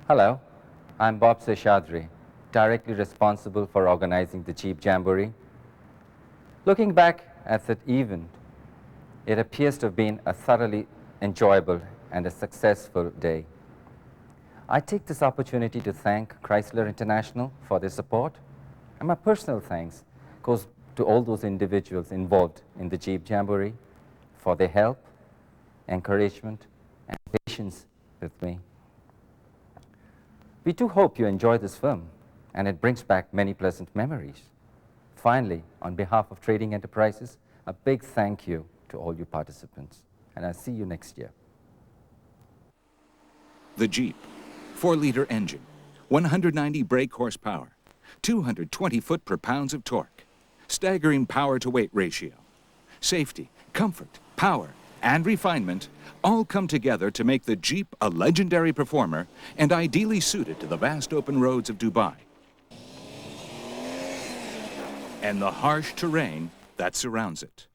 Hello, I'm Bob Seshadri, directly responsible for organizing the Jeep Jamboree. Looking back at that event, it appears to have been a thoroughly enjoyable and a successful day. I take this opportunity to thank Chrysler International for their support, and my personal thanks goes to all those individuals involved in the Jeep Jamboree for their help, encouragement, and patience with me. We do hope you enjoy this film, and it brings back many pleasant memories. Finally, on behalf of Trading Enterprises, a big thank you to all you participants, and I'll see you next year. The Jeep, 4-liter engine, 190 brake horsepower, 220 foot-per-pounds of torque, staggering power-to-weight ratio. Safety, comfort, power, and refinement all come together to make the Jeep a legendary performer and ideally suited to the vast open roads of Dubai and the harsh terrain that surrounds it.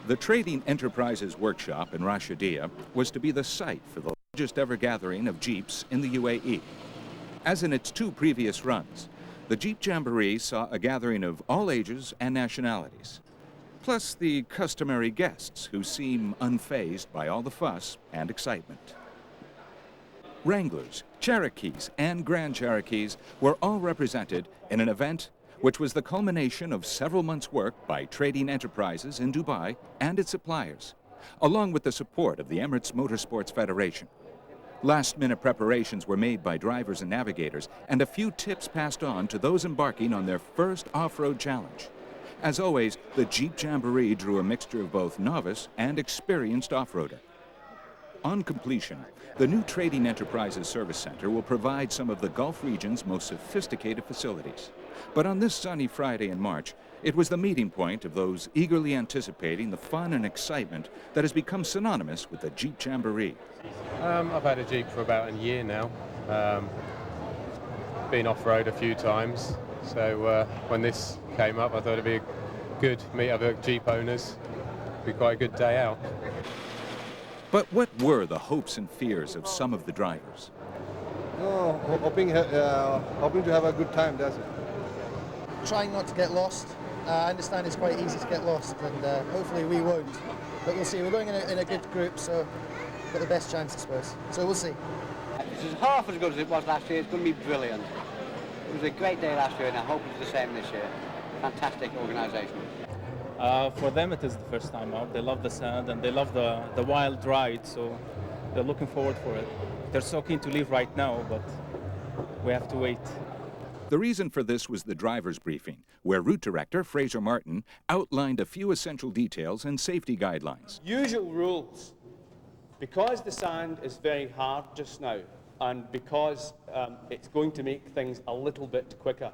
The Trading Enterprises Workshop in Rashidiyah was to be the site for the largest ever gathering of Jeeps in the UAE. As in its two previous runs, the Jeep Jamboree saw a gathering of all ages and nationalities, plus the customary guests who seem unfazed by all the fuss and excitement. Wranglers, Cherokees, and Grand Cherokees were all represented in an event which was the culmination of several months' work by Trading Enterprises in Dubai and its suppliers, along with the support of the Emirates Motorsports Federation. Last-minute preparations were made by drivers and navigators, and a few tips passed on to those embarking on their first off-road challenge. As always, the Jeep Jamboree drew a mixture of both novice and experienced off-roader. On completion, the new Trading Enterprises Service Center will provide some of the Gulf region's most sophisticated facilities. But on this sunny Friday in March, it was the meeting point of those eagerly anticipating the fun and excitement that has become synonymous with the Jeep Jamboree. I've had a Jeep for about a year now. Been off-road a few times, so when this came up I thought it'd be a good meet of Jeep owners. Be quite a good day out. But what were the hopes and fears of some of the drivers? Oh, hoping to have a good time, that's it. Trying not to get lost. I understand it's quite easy to get lost, and hopefully we won't. But we'll see. We're going in a good group, so we've got the best chance, I suppose. So we'll see. This is half as good as it was last year. It's going to be brilliant. It was a great day last year, and I hope it's the same this year. Fantastic organisation. For them, it is the first time out. They love the sand and they love the wild ride, so they're looking forward for it. They're so keen to leave right now, but we have to wait. The reason for this was the driver's briefing, where Route Director Fraser Martin outlined a few essential details and safety guidelines. Usual rules. Because the sand is very hard just now, and because it's going to make things a little bit quicker,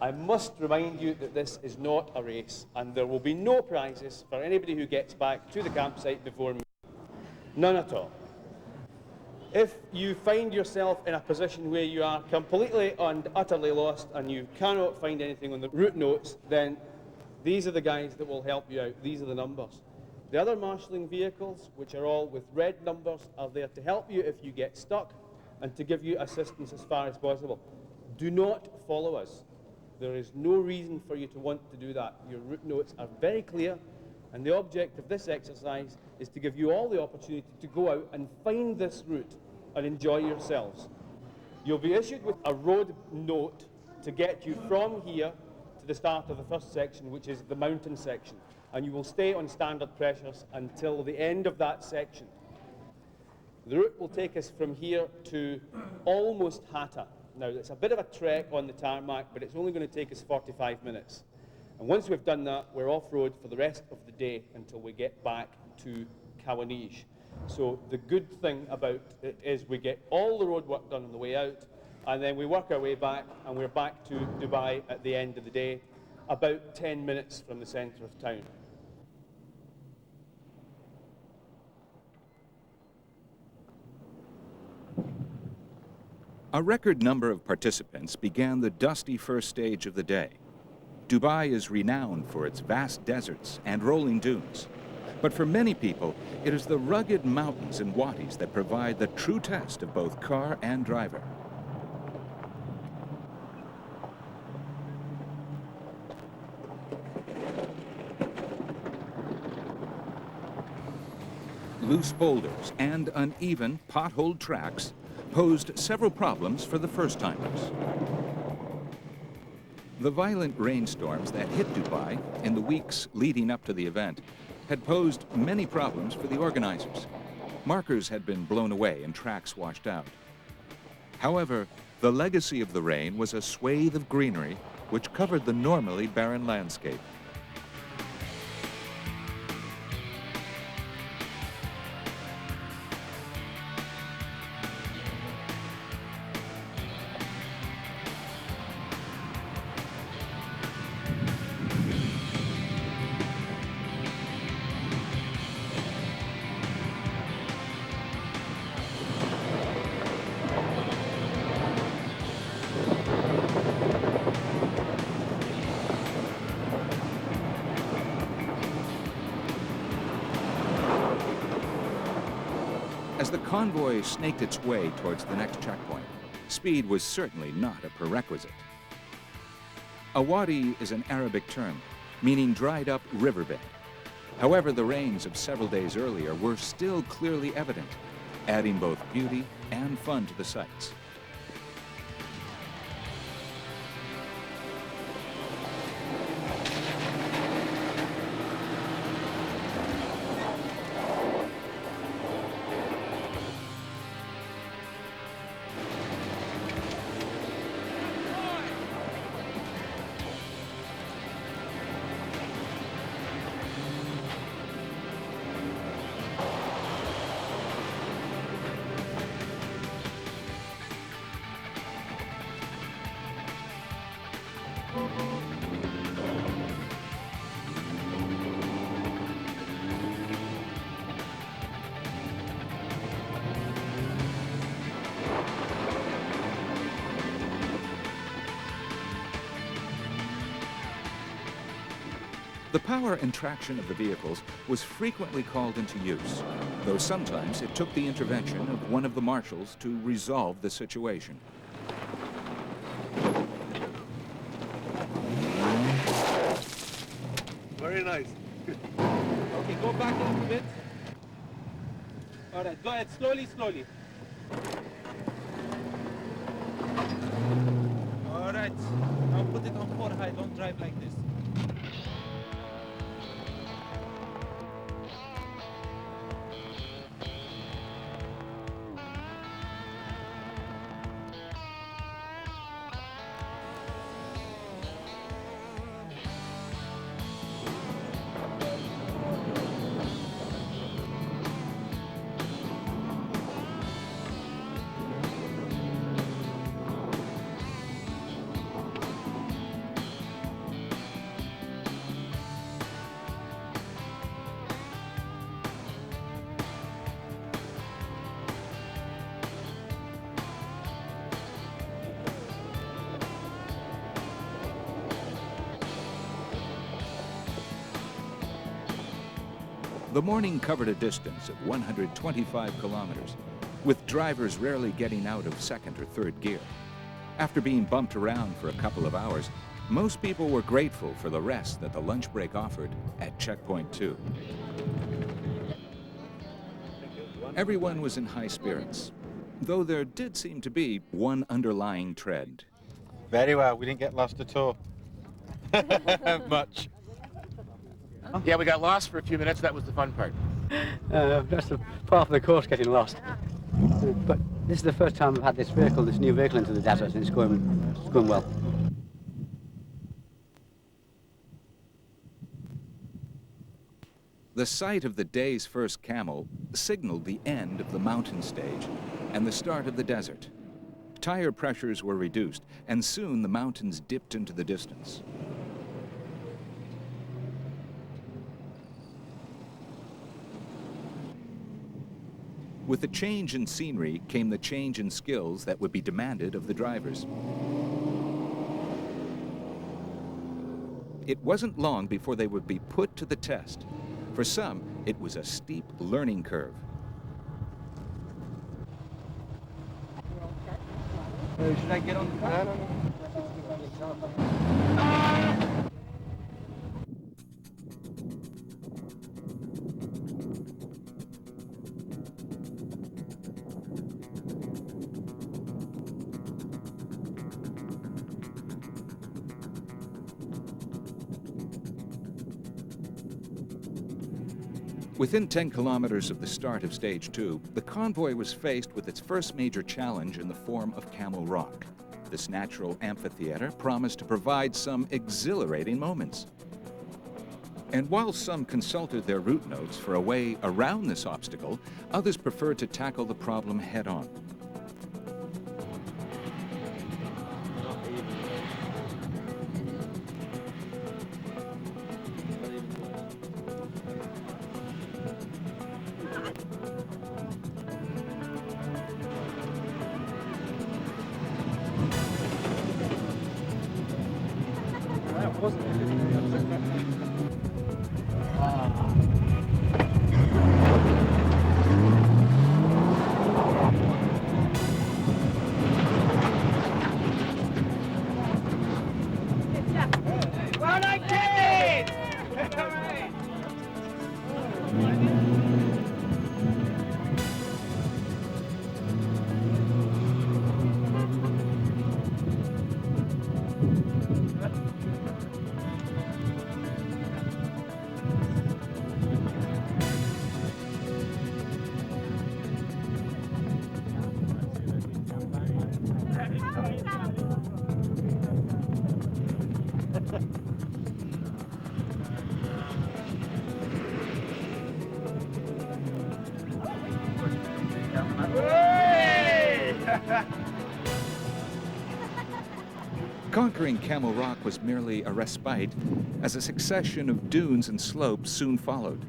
I must remind you that this is not a race, and there will be no prizes for anybody who gets back to the campsite before me. None at all. If you find yourself in a position where you are completely and utterly lost and you cannot find anything on the route notes, then these are the guys that will help you out. These are the numbers. The other marshalling vehicles, which are all with red numbers, are there to help you if you get stuck and to give you assistance as far as possible. Do not follow us. There is no reason for you to want to do that. Your route notes are very clear, and the object of this exercise is to give you all the opportunity to go out and find this route and enjoy yourselves. You'll be issued with a road note to get you from here to the start of the first section, which is the mountain section, and you will stay on standard pressures until the end of that section. The route will take us from here to almost Hatta. Now, it's a bit of a trek on the tarmac, but it's only going to take us 45 minutes. And once we've done that, we're off-road for the rest of the day until we get back to Kawanij. So the good thing about it is we get all the road work done on the way out, and then we work our way back, and we're back to Dubai at the end of the day, about 10 minutes from the centre of town. A record number of participants began the dusty first stage of the day. Dubai is renowned for its vast deserts and rolling dunes. But for many people, it is the rugged mountains and wadis that provide the true test of both car and driver. Loose boulders and uneven, potholed tracks posed several problems for the first-timers. The violent rainstorms that hit Dubai in the weeks leading up to the event had posed many problems for the organizers. Markers had been blown away and tracks washed out. However, the legacy of the rain was a swathe of greenery which covered the normally barren landscape. As the convoy snaked its way towards the next checkpoint, speed was certainly not a prerequisite. A wadi is an Arabic term, meaning dried-up riverbed. However, the rains of several days earlier were still clearly evident, adding both beauty and fun to the sights. The power and traction of the vehicles was frequently called into use, though sometimes it took the intervention of one of the marshals to resolve the situation. Very nice. Okay, go back a little bit. All right, go ahead, slowly, slowly. All right, now put it on 4 high, don't drive like this. The morning covered a distance of 125 kilometers, with drivers rarely getting out of second or third gear. After being bumped around for a couple of hours, most people were grateful for the rest that the lunch break offered at Checkpoint 2. Everyone was in high spirits, though there did seem to be one underlying trend. Very well, we didn't get lost at all. Much. Yeah, we got lost for a few minutes. That was the fun part. That's the part of the course, getting lost. But this is the first time I've had this new vehicle into the desert, and it's going well. The sight of the day's first camel signaled the end of the mountain stage and the start of the desert. Tire pressures were reduced, and soon the mountains dipped into the distance. With the change in scenery came the change in skills that would be demanded of the drivers. It wasn't long before they would be put to the test. For some, it was a steep learning curve. Should I get on the car? Within 10 kilometers of the start of Stage 2, the convoy was faced with its first major challenge in the form of Camel Rock. This natural amphitheater promised to provide some exhilarating moments. And while some consulted their route notes for a way around this obstacle, others preferred to tackle the problem head-on. Conquering Camel Rock was merely a respite, as a succession of dunes and slopes soon followed.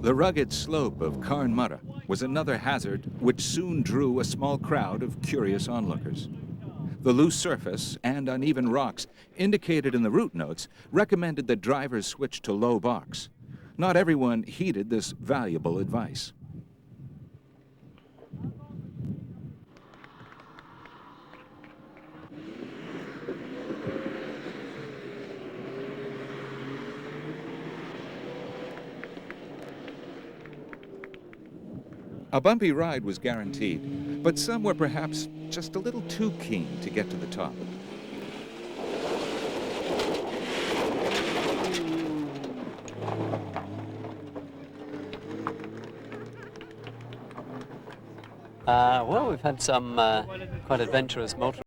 The rugged slope of Carn Murra was another hazard which soon drew a small crowd of curious onlookers. The loose surface and uneven rocks indicated in the route notes recommended that drivers switch to low box. Not everyone heeded this valuable advice. A bumpy ride was guaranteed, but some were perhaps just a little too keen to get to the top. Well, we've had some quite adventurous motor